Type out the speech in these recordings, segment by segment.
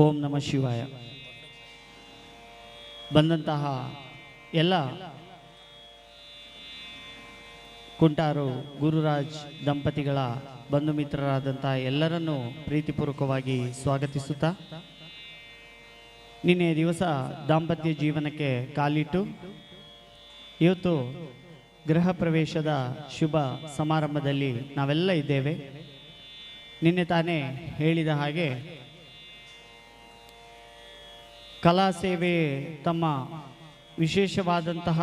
ಓಂ ನಮಃ ಶಿವಾಯ. ಬಂದಂತಹ ಎಲ್ಲ ಕುಂಟಾರು ಗುರುರಾಜ್ ದಂಪತಿಗಳ ಬಂಧು ಮಿತ್ರರಾದಂತಹ ಎಲ್ಲರನ್ನೂ ಪ್ರೀತಿಪೂರ್ವಕವಾಗಿ ಸ್ವಾಗತಿಸುತ್ತಾ, ನಿನ್ನೆ ದಿವಸ ದಾಂಪತ್ಯ ಜೀವನಕ್ಕೆ ಕಾಲಿಟ್ಟು ಇವತ್ತು ಗೃಹ ಪ್ರವೇಶದ ಶುಭ ಸಮಾರಂಭದಲ್ಲಿ ನಾವೆಲ್ಲ ಇದ್ದೇವೆ. ನಿನ್ನೆ ತಾನೇ ಹೇಳಿದ ಹಾಗೆ ಕಲಾ ಸೇವೆ ತಮ್ಮ ವಿಶೇಷವಾದಂತಹ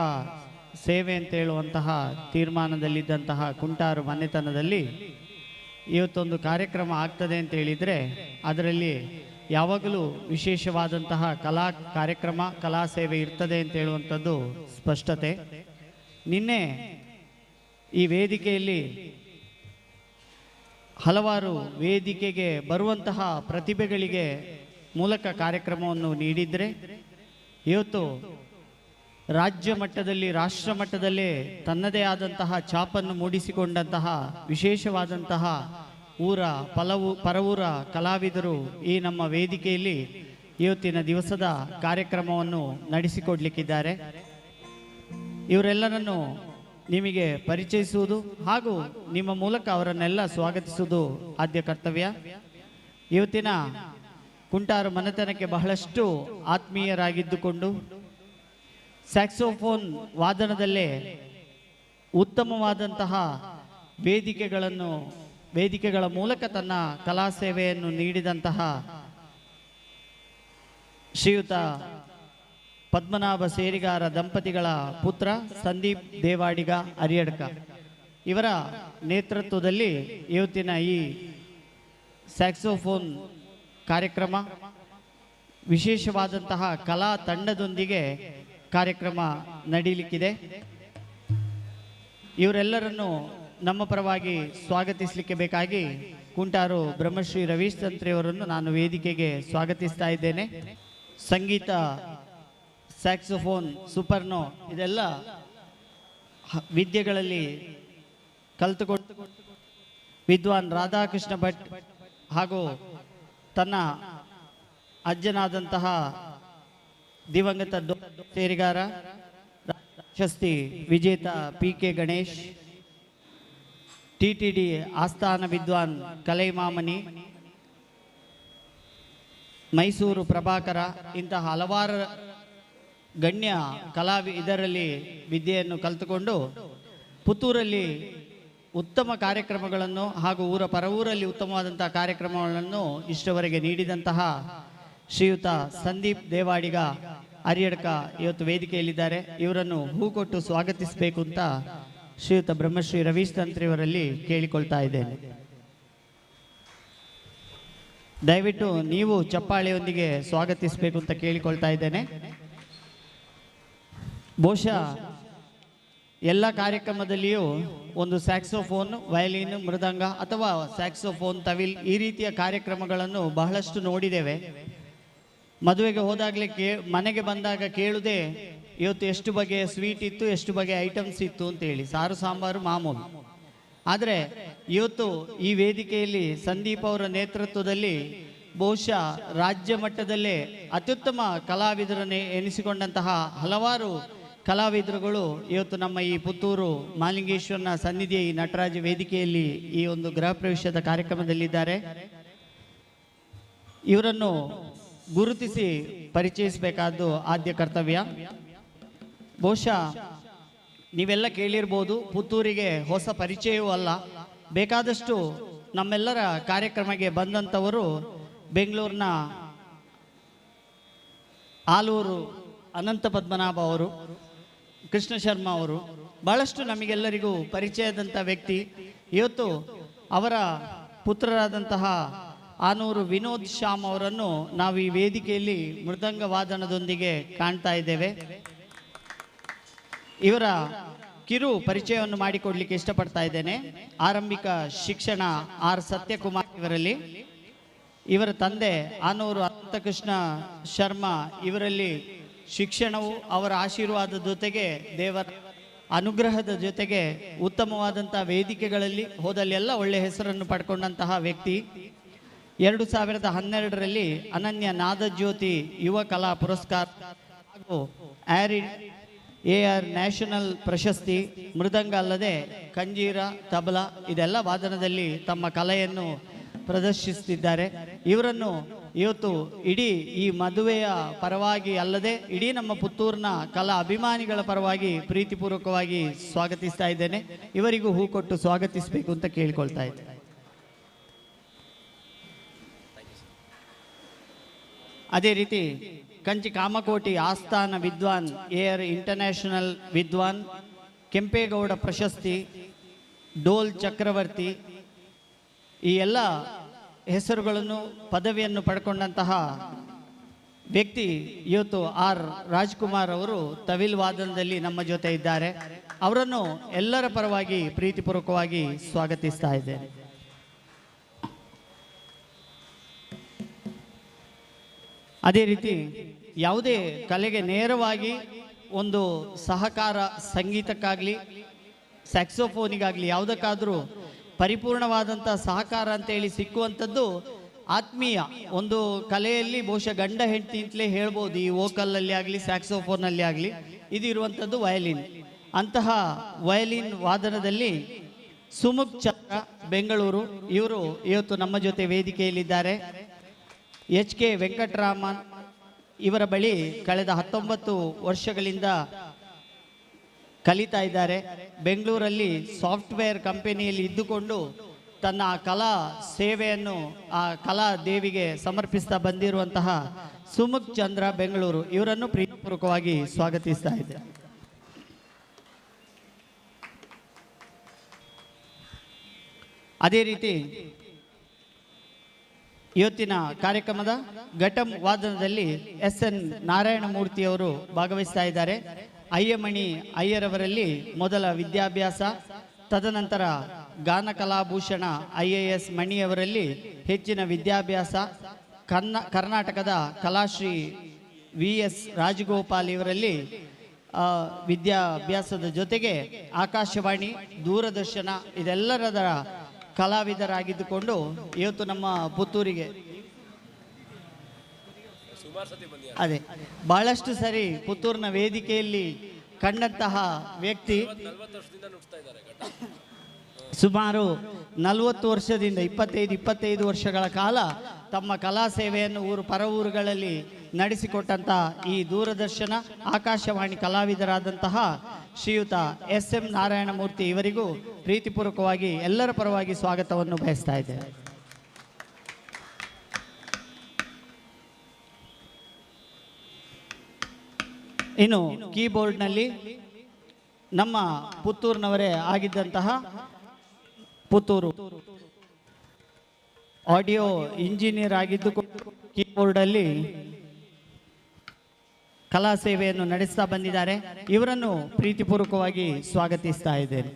ಸೇವೆ ಅಂತ ಹೇಳುವಂತಹ ತೀರ್ಮಾನದಲ್ಲಿದ್ದಂತಹ ಕುಂಟಾರು ಮನೆತನದಲ್ಲಿ ಇವತ್ತೊಂದು ಕಾರ್ಯಕ್ರಮ ಆಗ್ತದೆ ಅಂತ ಹೇಳಿದರೆ ಅದರಲ್ಲಿ ಯಾವಾಗಲೂ ವಿಶೇಷವಾದಂತಹ ಕಲಾ ಕಾರ್ಯಕ್ರಮ, ಕಲಾ ಸೇವೆ ಇರ್ತದೆ ಅಂತ ಹೇಳುವಂಥದ್ದು ಸ್ಪಷ್ಟತೆ. ನಿನ್ನೆ ಈ ವೇದಿಕೆಯಲ್ಲಿ ಹಲವಾರು ವೇದಿಕೆಗೆ ಬರುವಂತಹ ಪ್ರತಿಭೆಗಳಿಗೆ ಮೂಲಕ ಕಾರ್ಯಕ್ರಮವನ್ನು ನೀಡಿದರೆ, ಇವತ್ತು ರಾಜ್ಯ ಮಟ್ಟದಲ್ಲಿ, ರಾಷ್ಟ್ರ ಮಟ್ಟದಲ್ಲೇ ತನ್ನದೇ ಆದಂತಹ ಛಾಪನ್ನು ಮೂಡಿಸಿಕೊಂಡಂತಹ ವಿಶೇಷವಾದಂತಹ ಪರವೂರ ಕಲಾವಿದರು ಈ ನಮ್ಮ ವೇದಿಕೆಯಲ್ಲಿ ಇವತ್ತಿನ ದಿವಸದ ಕಾರ್ಯಕ್ರಮವನ್ನು ನಡೆಸಿಕೊಡ್ಲಿಕ್ಕಿದ್ದಾರೆ. ಇವರೆಲ್ಲರನ್ನು ನಿಮಗೆ ಪರಿಚಯಿಸುವುದು ಹಾಗೂ ನಿಮ್ಮ ಮೂಲಕ ಅವರನ್ನೆಲ್ಲ ಸ್ವಾಗತಿಸುವುದು ಆದ್ಯ ಕರ್ತವ್ಯ. ಇವತ್ತಿನ ಕುಂಟಾರು ಮನೆತನಕ್ಕೆ ಬಹಳಷ್ಟು ಆತ್ಮೀಯರಾಗಿದ್ದುಕೊಂಡು ಸ್ಯಾಕ್ಸೋಫೋನ್ ವಾದನದಲ್ಲೇ ಉತ್ತಮವಾದಂತಹ ವೇದಿಕೆಗಳ ಮೂಲಕ ತನ್ನ ಕಲಾ ಸೇವೆಯನ್ನು ನೀಡಿದಂತಹ ಶ್ರೀಯುತ ಪದ್ಮನಾಭ ಸೇರಿಗಾರ ದಂಪತಿಗಳ ಪುತ್ರ ಸಂದೀಪ್ ದೇವಾಡಿಗ ಅರಿಯಡ್ಕ ಇವರ ನೇತೃತ್ವದಲ್ಲಿ ಇವತ್ತಿನ ಈ ಸ್ಯಾಕ್ಸೋಫೋನ್ ಕಾರ್ಯಕ್ರಮ ವಿಶೇಷವಾದಂತಹ ಕಲಾ ತಂಡದೊಂದಿಗೆ ಕಾರ್ಯಕ್ರಮ ನಡೀಲಿಕ್ಕಿದೆ. ಇವರೆಲ್ಲರನ್ನು ನಮ್ಮ ಪರವಾಗಿ ಸ್ವಾಗತಿಸಲಿಕ್ಕೆ ಬೇಕಾಗಿ ಕುಂಟಾರು ಬ್ರಹ್ಮಶ್ರೀ ರವೀಶ್ ತಂತ್ರಿಯವರನ್ನು ನಾನು ವೇದಿಕೆಗೆ ಸ್ವಾಗತಿಸ್ತಾ ಇದ್ದೇನೆ. ಸಂಗೀತ, ಸ್ಯಾಕ್ಸೋಫೋನ್, ಸೂಪರ್ನೋ ಇದೆಲ್ಲ ವಿದ್ಯೆಗಳಲ್ಲಿ ಕಲಿತುಕೊಂಡು ವಿದ್ವಾನ್ ರಾಧಾಕೃಷ್ಣ ಭಟ್ ಹಾಗೂ ತನ್ನ ಅಜ್ಜನಾದಂತಹ ದಿವಂಗತ ಸೇರಿಗಾರ ಪ್ರಶಸ್ತಿ ವಿಜೇತ PK ಗಣೇಶ್, TTD ಆಸ್ಥಾನ ವಿದ್ವಾನ್ ಕಲೈಮಾಮನಿ, ಮೈಸೂರು ಪ್ರಭಾಕರ, ಇಂತಹ ಹಲವಾರು ಗಣ್ಯ ಇದರಲ್ಲಿ ವಿದ್ಯೆಯನ್ನು ಕಲಿತುಕೊಂಡು ಪುತ್ತೂರಲ್ಲಿ ಉತ್ತಮ ಕಾರ್ಯಕ್ರಮಗಳನ್ನು ಹಾಗೂ ಪರವೂರಲ್ಲಿ ಉತ್ತಮವಾದಂತಹ ಕಾರ್ಯಕ್ರಮಗಳನ್ನು ಇಷ್ಟವರೆಗೆ ನೀಡಿದಂತಹ ಶ್ರೀಯುತ ಸಂದೀಪ್ ದೇವಾಡಿಗ ಅರಿಯಡ್ಕ ಇವತ್ತು ವೇದಿಕೆಯಲ್ಲಿದ್ದಾರೆ. ಇವರನ್ನು ಹೂ ಕೊಟ್ಟು ಸ್ವಾಗತಿಸಬೇಕು ಅಂತ ಶ್ರೀಯುತ ಬ್ರಹ್ಮಶ್ರೀ ರವೀಶ್ ತಂತ್ರಿಯವರಲ್ಲಿ ಕೇಳಿಕೊಳ್ತಾ ಇದ್ದೇನೆ. ದಯವಿಟ್ಟು ನೀವು ಚಪ್ಪಾಳೆಯೊಂದಿಗೆ ಸ್ವಾಗತಿಸಬೇಕು ಅಂತ ಕೇಳಿಕೊಳ್ತಾ ಇದ್ದೇನೆ. ಬಹುಶಃ ಎಲ್ಲ ಕಾರ್ಯಕ್ರಮದಲ್ಲಿಯೂ ಒಂದು ಸ್ಯಾಕ್ಸೋಫೋನ್, ವಯಲಿನ್, ಮೃದಂಗ ಅಥವಾ ಸ್ಯಾಕ್ಸೋಫೋನ್, ತವಿಲ್ ಈ ರೀತಿಯ ಕಾರ್ಯಕ್ರಮಗಳನ್ನು ಬಹಳಷ್ಟು ನೋಡಿದ್ದೇವೆ. ಮದುವೆಗೆ ಹೋದಾಗಲೇ ಮನೆಗೆ ಬಂದಾಗ ಕೇಳುವುದೇ ಇವತ್ತು ಎಷ್ಟು ಬಗೆಯ ಸ್ವೀಟ್ ಇತ್ತು, ಎಷ್ಟು ಬಗೆಯ ಐಟಮ್ಸ್ ಇತ್ತು ಅಂತೇಳಿ, ಸಾರು ಸಾಂಬಾರು ಮಾಮೂಲು. ಆದರೆ ಇವತ್ತು ಈ ವೇದಿಕೆಯಲ್ಲಿ ಸಂದೀಪ್ ಅವರ ನೇತೃತ್ವದಲ್ಲಿ ಬಹುಶಃ ರಾಜ್ಯ ಮಟ್ಟದಲ್ಲೇ ಅತ್ಯುತ್ತಮ ಕಲಾವಿದರನ್ನೇ ಎನಿಸಿಕೊಂಡಂತಹ ಹಲವಾರು ಕಲಾವಿದರುಗಳು ಇವತ್ತು ನಮ್ಮ ಈ ಪುತ್ತೂರು ಮಾಲಿಂಗೇಶ್ವರನ ಸನ್ನಿಧಿಯ ಈ ನಟರಾಜ ವೇದಿಕೆಯಲ್ಲಿ ಈ ಒಂದು ಗೃಹ ಪ್ರವೇಶದ ಕಾರ್ಯಕ್ರಮದಲ್ಲಿದ್ದಾರೆ. ಇವರನ್ನು ಗುರುತಿಸಿ ಪರಿಚಯಿಸಬೇಕಾದ್ದು ಆದ್ಯ ಕರ್ತವ್ಯ. ಬಹುಶಃ ನೀವೆಲ್ಲ ಕೇಳಿರ್ಬೋದು, ಪುತ್ತೂರಿಗೆ ಹೊಸ ಪರಿಚಯವೂ ಅಲ್ಲ. ಬೇಕಾದಷ್ಟು ನಮ್ಮೆಲ್ಲರ ಕಾರ್ಯಕ್ರಮಕ್ಕೆ ಬಂದಂಥವರು ಬೆಂಗಳೂರಿನ ಆಲೂರು ಅನಂತ ಪದ್ಮನಾಭ ಅವರು, ಕೃಷ್ಣ ಶರ್ಮಾ ಅವರು ಬಹಳಷ್ಟು ನಮಗೆಲ್ಲರಿಗೂ ಪರಿಚಯದಂಥ ವ್ಯಕ್ತಿ. ಇವತ್ತು ಅವರ ಪುತ್ರರಾದಂತಹ ಆನೂರು ವಿನೋದ್ ಶ್ಯಾಮ್ ಅವರನ್ನು ನಾವು ಈ ವೇದಿಕೆಯಲ್ಲಿ ಮೃದಂಗ ವಾದನದೊಂದಿಗೆ ಕಾಣ್ತಾ ಇದ್ದೇವೆ. ಇವರ ಕಿರು ಪರಿಚಯವನ್ನು ಮಾಡಿಕೊಡ್ಲಿಕ್ಕೆ ಇಷ್ಟಪಡ್ತಾ ಇದ್ದೇನೆ. ಆರಂಭಿಕ ಶಿಕ್ಷಣ R ಸತ್ಯಕುಮಾರ್ ಇವರಲ್ಲಿ, ಇವರ ತಂದೆ ಆನೂರು ಅನಂತಕೃಷ್ಣ ಶರ್ಮಾ ಇವರಲ್ಲಿ ಶಿಕ್ಷಣವು ಅವರ ಆಶೀರ್ವಾದದ ಜೊತೆಗೆ ದೇವರ ಅನುಗ್ರಹದ ಜೊತೆಗೆ ಉತ್ತಮವಾದಂತಹ ವೇದಿಕೆಗಳಲ್ಲಿ ಹೋದಲ್ಲೆಲ್ಲ ಒಳ್ಳೆ ಹೆಸರನ್ನು ಪಡ್ಕೊಂಡಂತಹ ವ್ಯಕ್ತಿ. 2012ರಲ್ಲಿ ಅನನ್ಯ ನಾದಜ್ಯೋತಿ ಯುವ ಕಲಾ ಪುರಸ್ಕಾರ ಹಾಗೂ AR ನ್ಯಾಷನಲ್ ಪ್ರಶಸ್ತಿ, ಮೃದಂಗ ಅಲ್ಲದೆ ಕಂಜೀರ, ತಬಲಾ ಇದೆಲ್ಲ ವಾದನದಲ್ಲಿ ತಮ್ಮ ಕಲೆಯನ್ನು ಪ್ರದರ್ಶಿಸುತ್ತಿದ್ದಾರೆ. ಇವರನ್ನು ಇವತ್ತು ಇಡೀ ಈ ಮದುವೆಯ ಪರವಾಗಿ ಅಲ್ಲದೆ ಇಡೀ ನಮ್ಮ ಪುತ್ತೂರಿನ ಕಲಾ ಅಭಿಮಾನಿಗಳ ಪರವಾಗಿ ಪ್ರೀತಿಪೂರ್ವಕವಾಗಿ ಸ್ವಾಗತಿಸ್ತಾ ಇದ್ದೇನೆ. ಇವರಿಗೂ ಹೂ ಕೊಟ್ಟು ಸ್ವಾಗತಿಸಬೇಕು ಅಂತ ಕೇಳ್ಕೊಳ್ತಾ ಇದ್ದೇನೆ. ಅದೇ ರೀತಿ ಕಂಚಿ ಕಾಮಕೋಟಿ ಆಸ್ಥಾನ ವಿದ್ವಾನ್, AR ಇಂಟರ್ನ್ಯಾಷನಲ್ ವಿದ್ವಾನ್, ಕೆಂಪೇಗೌಡ ಪ್ರಶಸ್ತಿ, ಡೋಲ್ ಚಕ್ರವರ್ತಿ, ಈ ಎಲ್ಲ ಹೆಸರುಗಳನ್ನು ಪದವಿಯನ್ನು ಪಡ್ಕೊಂಡಂತಹ ವ್ಯಕ್ತಿ ಇವತ್ತು ರಾಜ್ಕುಮಾರ್ ಅವರು ತವಿಲ್ ವಾದನದಲ್ಲಿ ನಮ್ಮ ಜೊತೆ ಇದ್ದಾರೆ. ಅವರನ್ನು ಎಲ್ಲರ ಪರವಾಗಿ ಪ್ರೀತಿಪೂರ್ವಕವಾಗಿ ಸ್ವಾಗತಿಸ್ತಾ ಇದ್ದೇನೆ. ಅದೇ ರೀತಿ ಯಾವುದೇ ಕಲೆಗೆ ನೇರವಾಗಿ ಒಂದು ಸಹಕಾರ, ಸಂಗೀತಕ್ಕಾಗಲಿ ಸ್ಯಾಕ್ಸೋಫೋನಿಗಾಗಲಿ ಯಾವುದಕ್ಕಾದರೂ ಪರಿಪೂರ್ಣವಾದಂಥ ಸಹಕಾರ ಅಂತೇಳಿ ಸಿಕ್ಕುವಂಥದ್ದು ಆತ್ಮೀಯ ಒಂದು ಕಲೆಯಲ್ಲಿ ಬಹುಶಃ ಗಂಡ ಹೆಂಡತಿ ಅಂತಲೇ ಹೇಳ್ಬೋದು. ಈ ವೋಕಲಲ್ಲಿ ಆಗಲಿ ಸ್ಯಾಕ್ಸೋಫೋನಲ್ಲಿ ಆಗಲಿ ಇದು ಇರುವಂಥದ್ದು ವಯಲಿನ್. ಅಂತಹ ವಯಲಿನ್ ವಾದನದಲ್ಲಿ ಸುಮುಖ್ ಚಂದ್ರ ಬೆಂಗಳೂರು ಇವರು ಇವತ್ತು ನಮ್ಮ ಜೊತೆ ವೇದಿಕೆಯಲ್ಲಿದ್ದಾರೆ. HK ವೆಂಕಟರಾಮನ್ ಇವರ ಬಳಿ ಕಳೆದ 19 ವರ್ಷಗಳಿಂದ ಕಲಿತಾ ಇದ್ದಾರೆ. ಬೆಂಗಳೂರಲ್ಲಿ ಸಾಫ್ಟ್ವೇರ್ ಕಂಪನಿಯಲ್ಲಿ ಇದ್ದುಕೊಂಡು ತನ್ನ ಕಲಾ ಸೇವೆಯನ್ನು ಆ ಕಲಾ ದೇವಿಗೆ ಸಮರ್ಪಿಸ್ತಾ ಬಂದಿರುವಂತಹ ಸುಮುಖ್ ಚಂದ್ರ ಬೆಂಗಳೂರು ಇವರನ್ನು ಪ್ರೀತಿಪೂರ್ವಕವಾಗಿ ಸ್ವಾಗತಿಸ್ತಾ ಇದ್ದಾರೆ. ಅದೇ ರೀತಿ ಇವತ್ತಿನ ಕಾರ್ಯಕ್ರಮದ ಘಟಂ ವಾದನದಲ್ಲಿ SN ನಾರಾಯಣಮೂರ್ತಿಯವರು ಭಾಗವಹಿಸ್ತಾ ಇದ್ದಾರೆ. ಅಯ್ಯಮಣಿ ಅಯ್ಯರವರಲ್ಲಿ ಮೊದಲ ವಿದ್ಯಾಭ್ಯಾಸ, ತದನಂತರ ಗಾನ ಕಲಾಭೂಷಣ IAS ಮಣಿಯವರಲ್ಲಿ ಹೆಚ್ಚಿನ ವಿದ್ಯಾಭ್ಯಾಸ, ಕರ್ನಾಟಕದ ಕಲಾಶ್ರೀ VS ರಾಜಗೋಪಾಲ್ ಇವರಲ್ಲಿ ವಿದ್ಯಾಭ್ಯಾಸದ ಜೊತೆಗೆ ಆಕಾಶವಾಣಿ, ದೂರದರ್ಶನ ಇದೆಲ್ಲರದ ಕಲಾವಿದರಾಗಿದ್ದುಕೊಂಡು ಇವತ್ತು ನಮ್ಮ ಪುತ್ತೂರಿಗೆ ಅದೇ ಬಹಳಷ್ಟು ಸರಿ ಪುತ್ತೂರಿನ ವೇದಿಕೆಯಲ್ಲಿ ಕಂಡಂತಹ ವ್ಯಕ್ತಿ. ಸುಮಾರು 40 ವರ್ಷದಿಂದ 25 ವರ್ಷಗಳ ಕಾಲ ತಮ್ಮ ಕಲಾ ಸೇವೆಯನ್ನು ಪರ ಊರುಗಳಲ್ಲಿ ನಡೆಸಿಕೊಟ್ಟಂತ ಈ ದೂರದರ್ಶನ, ಆಕಾಶವಾಣಿ ಕಲಾವಿದರಾದಂತಹ ಶ್ರೀಯುತ SM ನಾರಾಯಣಮೂರ್ತಿ ಇವರಿಗೂ ಪ್ರೀತಿಪೂರ್ವಕವಾಗಿ ಎಲ್ಲರ ಪರವಾಗಿ ಸ್ವಾಗತವನ್ನು ಬಯಸ್ತಾ ಇದ್ದೇನೆ. ಇನ್ನು ಕೀಬೋರ್ಡ್ನಲ್ಲಿ ನಮ್ಮ ಪುತ್ತೂರಿನವರೇ ಆಗಿದ್ದಂತಹ ಪುತ್ತೂರು ಆಡಿಯೋ ಇಂಜಿನಿಯರ್ ಆಗಿದ್ದು ಕೀಬೋರ್ಡಲ್ಲಿ ಕಲಾ ಸೇವೆಯನ್ನು ನಡೆಸ್ತಾ ಬಂದಿದ್ದಾರೆ. ಇವರನ್ನು ಪ್ರೀತಿಪೂರ್ವಕವಾಗಿ ಸ್ವಾಗತಿಸ್ತಾ ಇದ್ದೇನೆ.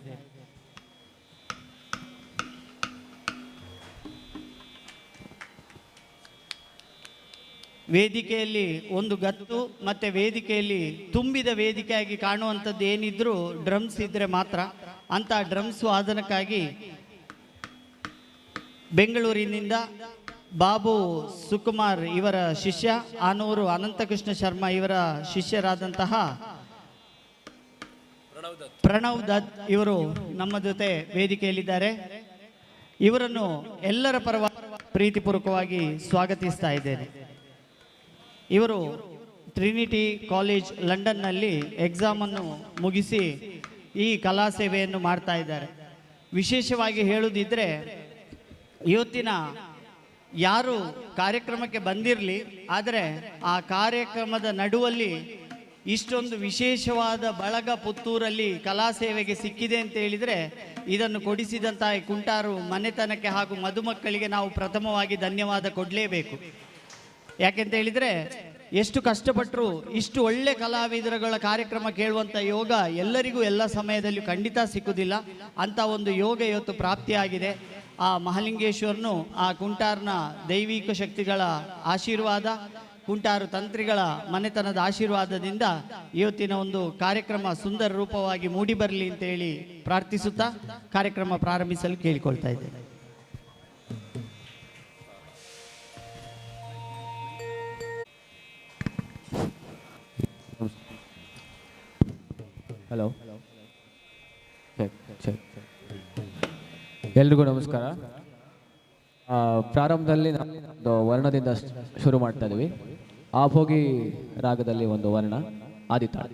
ವೇದಿಕೆಯಲ್ಲಿ ಒಂದು ಗತ್ತು ಮತ್ತೆ ವೇದಿಕೆಯಲ್ಲಿ ತುಂಬಿದ ವೇದಿಕೆಯಾಗಿ ಕಾಣುವಂಥದ್ದು ಏನಿದ್ರು ಡ್ರಮ್ಸ್ ಇದ್ರೆ ಮಾತ್ರ. ಅಂತ ಡ್ರಮ್ಸ್ ವಾದನಕ್ಕಾಗಿ ಬೆಂಗಳೂರಿನಿಂದ ಬಾಬು ಸುಕುಮಾರ್ ಇವರ ಶಿಷ್ಯ, ಆನೂರು ಅನಂತಕೃಷ್ಣ ಶರ್ಮಾ ಇವರ ಶಿಷ್ಯರಾದಂತಹ ಪ್ರಣವ್ ದತ್ ಇವರು ನಮ್ಮ ಜೊತೆ ವೇದಿಕೆಯಲ್ಲಿದ್ದಾರೆ. ಇವರನ್ನು ಎಲ್ಲರ ಪರವಾಗಿ ಪ್ರೀತಿಪೂರ್ವಕವಾಗಿ ಸ್ವಾಗತಿಸ್ತಾ ಇದ್ದೇನೆ. ಇವರು ಟ್ರಿನಿಟಿ ಕಾಲೇಜ್ ಲಂಡನ್ನಲ್ಲಿ ಎಕ್ಸಾಮನ್ನು ಮುಗಿಸಿ ಈ ಕಲಾ ಸೇವೆಯನ್ನು ಮಾಡ್ತಾ ಇದ್ದಾರೆ. ವಿಶೇಷವಾಗಿ ಹೇಳುವುದಿದ್ರೆ ಇವತ್ತಿನ ಯಾರು ಕಾರ್ಯಕ್ರಮಕ್ಕೆ ಬಂದಿರಲಿ, ಆದರೆ ಆ ಕಾರ್ಯಕ್ರಮದ ನಡುವಲ್ಲಿ ಇಷ್ಟೊಂದು ವಿಶೇಷವಾದ ಬಳಗ ಪುತ್ತೂರಲ್ಲಿ ಕಲಾ ಸೇವೆಗೆ ಸಿಕ್ಕಿದೆ ಅಂತ ಹೇಳಿದರೆ ಇದನ್ನು ಕೊಡಿಸಿದಂತಹ ಕುಂಟಾರು ಮನೆತನಕ್ಕೆ ಹಾಗೂ ಮದುಮಕ್ಕಳಿಗೆ ನಾವು ಪ್ರಥಮವಾಗಿ ಧನ್ಯವಾದ ಕೊಡಲೇಬೇಕು. ಯಾಕೆಂತ ಹೇಳಿದರೆ ಎಷ್ಟು ಕಷ್ಟಪಟ್ಟರು ಇಷ್ಟು ಒಳ್ಳೆ ಕಲಾವಿದರುಗಳ ಕಾರ್ಯಕ್ರಮ ಕೇಳುವಂಥ ಯೋಗ ಎಲ್ಲರಿಗೂ ಎಲ್ಲ ಸಮಯದಲ್ಲೂ ಖಂಡಿತ ಸಿಕ್ಕುವುದಿಲ್ಲ. ಅಂಥ ಒಂದು ಯೋಗ ಇವತ್ತು ಪ್ರಾಪ್ತಿಯಾಗಿದೆ. ಆ ಮಹಾಲಿಂಗೇಶ್ವರನು ಆ ಕುಂಟಾರ್ನ ದೈವಿಕ ಶಕ್ತಿಗಳ ಆಶೀರ್ವಾದ, ಕುಂಟಾರು ತಂತ್ರಿಗಳ ಮನೆತನದ ಆಶೀರ್ವಾದದಿಂದ ಇವತ್ತಿನ ಒಂದು ಕಾರ್ಯಕ್ರಮ ಸುಂದರ ರೂಪವಾಗಿ ಮೂಡಿ ಬರಲಿ ಅಂತೇಳಿ ಪ್ರಾರ್ಥಿಸುತ್ತಾ ಕಾರ್ಯಕ್ರಮ ಪ್ರಾರಂಭಿಸಲು ಕೇಳಿಕೊಳ್ತಾ ಇದ್ದೇನೆ. Hello, check check. ಎಲ್ರಿಗೂ ನಮಸ್ಕಾರ. ಪ್ರಾರಂಭದಲ್ಲಿ ಒಂದು ವರ್ಣದಿಂದ ಶುರು ಮಾಡ್ತಾ ಇದ್ವಿ. ಆಭೋಗಿ ರಾಗದಲ್ಲಿ ಒಂದು ವರ್ಣ ಆದಿತಾಳ.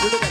ಹುಡುಗ